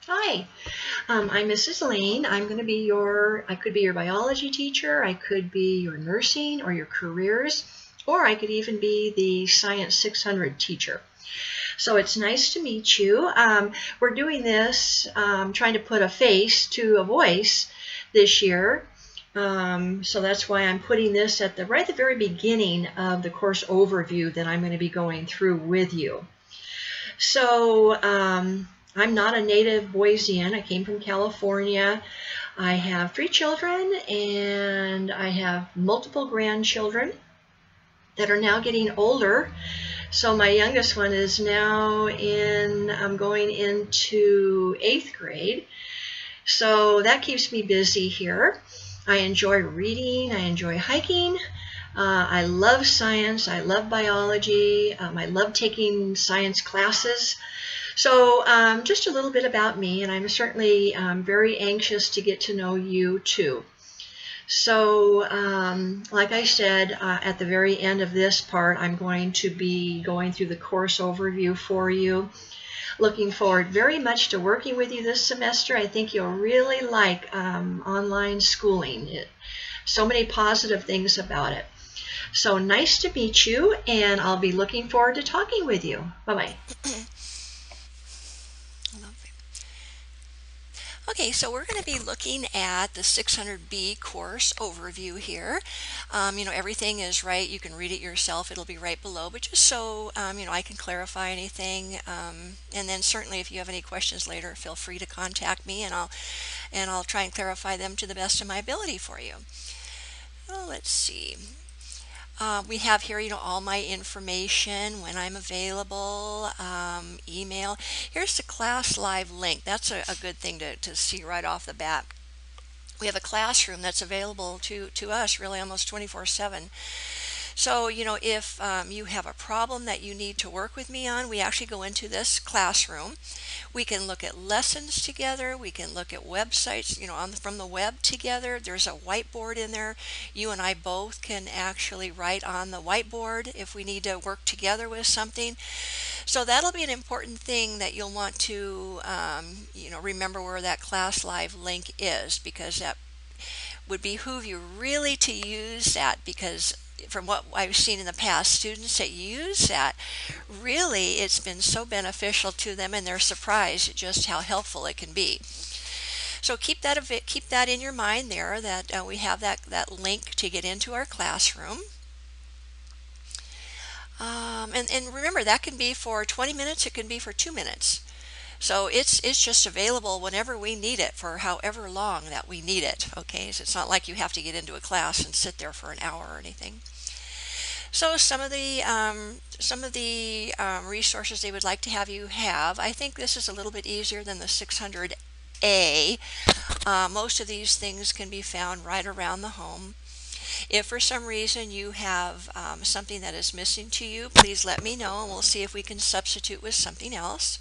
Hi, I'm Mrs. Lane. I'm going to be I could be your biology teacher, I could be your nursing or your careers, or I could even be the Science 600 teacher. So it's nice to meet you. We're doing this, trying to put a face to a voice this year. So that's why I'm putting this at right at the very beginning of the course overview that I'm going to be going through with you. So I'm not a native Boisean. I came from California. I have 3 children and I have multiple grandchildren that are now getting older. So my youngest one is now going into 8th grade. So that keeps me busy here. I enjoy reading, I enjoy hiking. I love science, I love biology, I love taking science classes. So just a little bit about me, and I'm certainly very anxious to get to know you too. So like I said, at the very end of this part, I'm going to be going through the course overview for you. Looking forward very much to working with you this semester. I think you'll really like online schooling. So many positive things about it. So nice to meet you, and I'll be looking forward to talking with you. Bye-bye. Okay, so we're going to be looking at the 600B course overview here. Everything is right. You can read it yourself. It'll be right below, but just so, I can clarify anything. And then certainly if you have any questions later, feel free to contact me and I'll try and clarify them to the best of my ability for you. Well, let's see. We have here, all my information, when I'm available, email. Here's the class live link. That's a good thing to see right off the bat. We have a classroom that's available to us really almost 24/7. So, if you have a problem that you need to work with me on, we actually go into this classroom. We can look at lessons together. We can look at websites, from the web together. There's a whiteboard in there. You and I both can actually write on the whiteboard if we need to work together with something. So that'll be an important thing that you'll want to, remember where that class live link is, because that would behoove you really to use that, because from what I've seen in the past, students that use that, really it's been so beneficial to them and they're surprised at just how helpful it can be. So keep that in your mind there, that we have that link to get into our classroom. And remember, that can be for 20 minutes, it can be for 2 minutes. So it's just available whenever we need it, for however long that we need it. Okay, so it's not like you have to get into a class and sit there for an hour or anything. So some of the resources they would like to have you have, I think this is a little bit easier than the 600A. Most of these things can be found right around the home. If for some reason you have something that is missing to you, please let me know and we'll see if we can substitute with something else.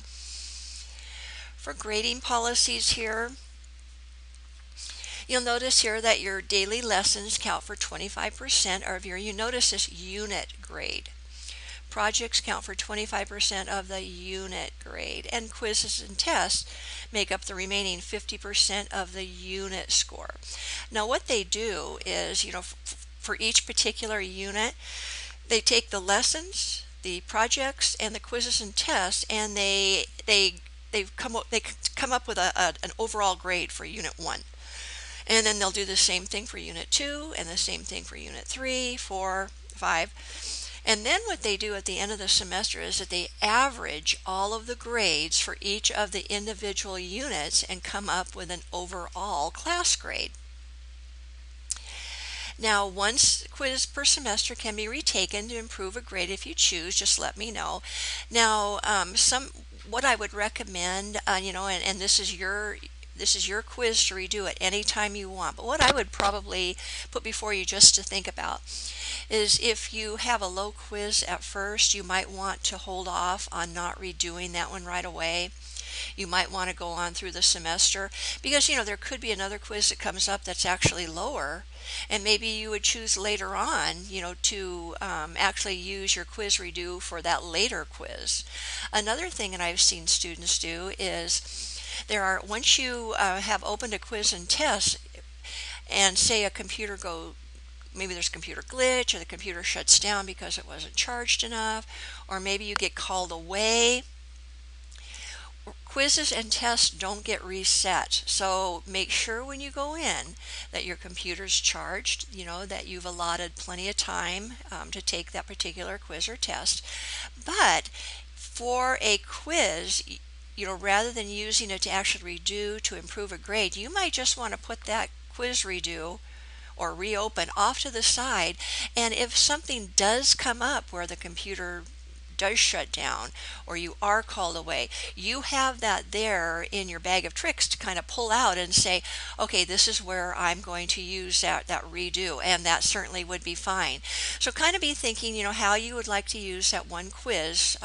For grading policies here, you'll notice here that your daily lessons count for 25% of you notice this unit grade. Projects count for 25% of the unit grade, and quizzes and tests make up the remaining 50% of the unit score. Now what they do is, for each particular unit, they take the lessons, the projects, and the quizzes and tests, and they come up with an overall grade for Unit 1. And then they'll do the same thing for Unit 2 and the same thing for Unit 3, 4, 5. And then what they do at the end of the semester is that they average all of the grades for each of the individual units and come up with an overall class grade. Now, one quiz per semester can be retaken to improve a grade if you choose. Just let me know. Now, what I would recommend, and this is your quiz to redo at any time you want, but what I would probably put before you just to think about is, if you have a low quiz at first, you might want to hold off on not redoing that one right away. You might want to go on through the semester, because there could be another quiz that comes up that's actually lower, and maybe you would choose later on to actually use your quiz redo for that later quiz. Another thing that I've seen students do is once you have opened a quiz and test, and say maybe there's a computer glitch, or the computer shuts down because it wasn't charged enough, or maybe you get called away. Quizzes and tests don't get reset, so make sure when you go in that your computer's charged, that you've allotted plenty of time to take that particular quiz or test. But for a quiz, rather than using it to actually redo to improve a grade, you might just want to put that quiz redo or reopen off to the side. And if something does come up where the computer does shut down or you are called away, you have that there in your bag of tricks to kind of pull out and say, okay, this is where I'm going to use that redo, and that certainly would be fine. So kind of be thinking, how you would like to use that one quiz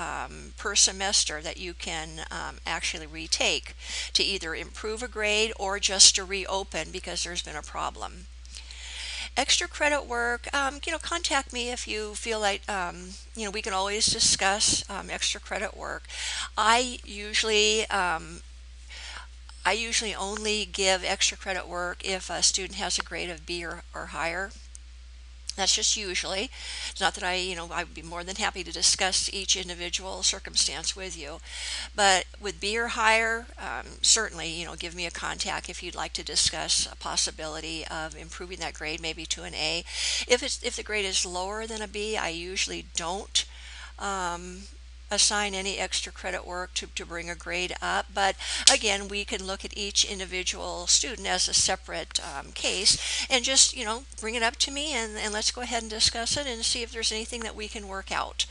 per semester that you can actually retake to either improve a grade or just to reopen because there's been a problem. Extra credit work, contact me if you feel like, we can always discuss extra credit work. I usually only give extra credit work if a student has a grade of B or higher. That's just usually. It's not that I'd be more than happy to discuss each individual circumstance with you. But with B or higher, certainly, give me a contact if you'd like to discuss a possibility of improving that grade maybe to an A. If the grade is lower than a B, I usually don't assign any extra credit work to bring a grade up. But again, we can look at each individual student as a separate case and just, bring it up to me and let's go ahead and discuss it and see if there's anything that we can work out.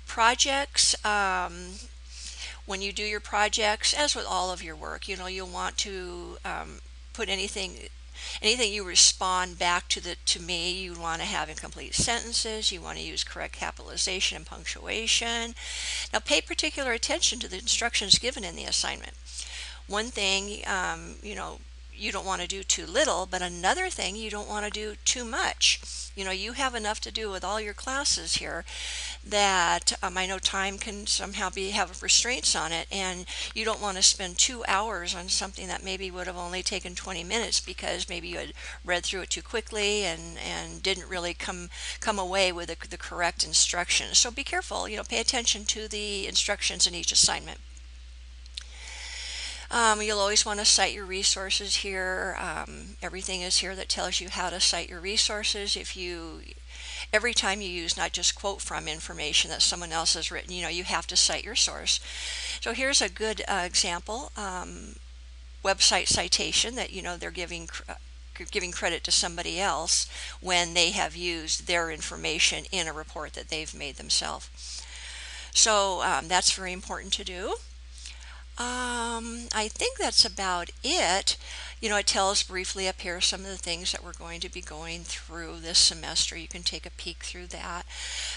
Projects, when you do your projects, as with all of your work, you'll want to put anything you respond back to me, you want to have incomplete sentences, you want to use correct capitalization and punctuation. Now pay particular attention to the instructions given in the assignment. One thing, you don't want to do too little, but another thing, you don't want to do too much. You have enough to do with all your classes here that I know time can somehow have restraints on it, and you don't want to spend 2 hours on something that maybe would have only taken 20 minutes because maybe you had read through it too quickly and didn't really come away with the correct instructions. So be careful, pay attention to the instructions in each assignment. You'll always want to cite your resources here. Everything is here that tells you how to cite your resources. Every time you use not just quote from information that someone else has written, you have to cite your source. So here's a good example, website citation that they're giving credit to somebody else when they have used their information in a report that they've made themselves. So that's very important to do. I think that's about it. It tells briefly up here some of the things that we're going to be going through this semester. You can take a peek through that.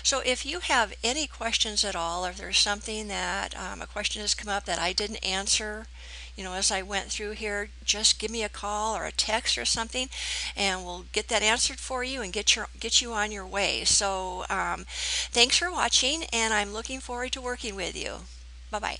So if you have any questions at all, or if there's something that a question has come up that I didn't answer, as I went through here, just give me a call or a text or something, and we'll get that answered for you and get you on your way. So thanks for watching, and I'm looking forward to working with you. Bye-bye.